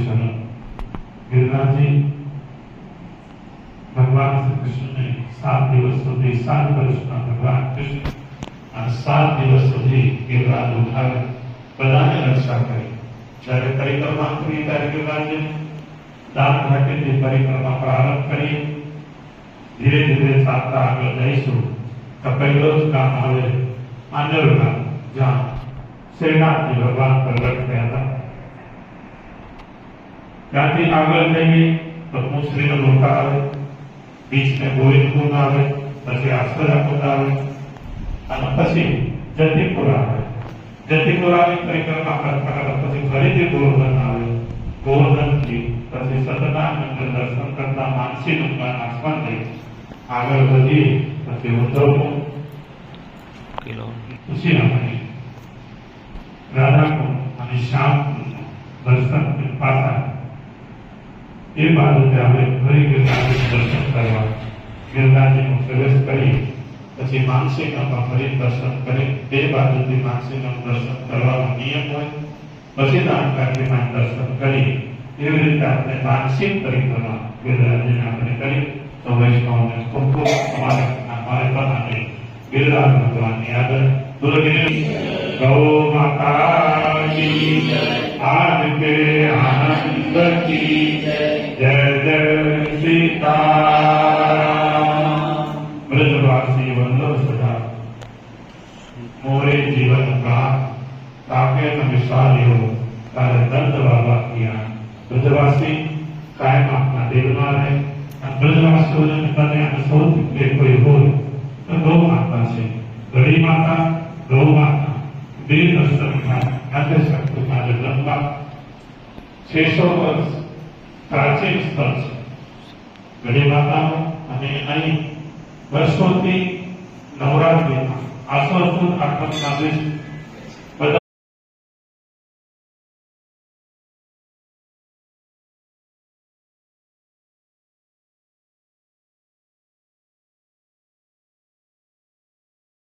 शरण। गिरिराज जी भगवान श्री कृष्ण ने 7 दिवस सुधी 7 વર્ષના ભગવાન કૃષ્ણ આ 7 દિવસ સુધી गिरिराज ઉઠાવે બધાને રક્ષા કરી। જ્યારે પરિક્રમા કરી ત્યારે गिरिराज દાન ઘાટેથી પરિક્રમા પ્રારંભ કરી। ધીરે ધીરે ચાલતા આગળ જઈશું તો પહેલો જ ગામ આવે આંજલ ગામ, જ્યાં શ્રીનાથજી ભગવાન પ્રગટ થયા હતા। ત્યાંથી આગળ જઈએ તો મુશ્રીનો લોકા આવે, बीच में गोविंदपुर आवे, પછી આશ્રયપુર આવે અને પછી જતીપુર આવે। જતીપુરાની પરિક્રમા કરતા પછી ફરીથી ગોવર્ધન આવે। ગોવર્ધનથી પછી સતનાનંદ દર્શન કરતા માનસી ગંગા આસમાન થઈ આગળ વધી પછી ઉદ્ધવપુર તુલસીરામણી રાધાકુંડ અને શ્યામકુંડ દર્શન પાછા એ બાબતે આપણે ફરી गिरिराज દર્શન કરવા गिरिराजનો પ્રવેશ કરી પછી માનસી ગંગા ફરી દર્શન કરી। તે બાબતે માનસી ગંગા દર્શન કરવાનો નિયમ હોય, પછી દાનકાઠીમાં દર્શન કરી। એવી રીતે આપણે માનસિક પરિક્રમા गिरिराजને આપણે કરી તો વૈષ્ણવને ખૂબ ખૂબ અમારે પણ આપણે गिरिराज ભગવાનની આગળ દુર્ગિરી ગૌ માતા કી જય, आज के आनंद की जय जय सीताराम। ब्रजवासी वल्लभ सदा मोरे जीवन का ताके न विसारियो तारे दर्द बाबा किया। ब्रजवासी कायम अपना दिल में रहे। ब्रजवासियों ने बने सौत के कोई हो तो गौ माता से बड़ी माता गौ माता वीर दर्शन का आद्य शक्ति का लंबा 600 वर्ष प्राचीन स्थल છે। ગઢી માતાનો અને અહીં વર્ષોથી નવરાત્રિમાં આસો સુદ આઠમના દિવસે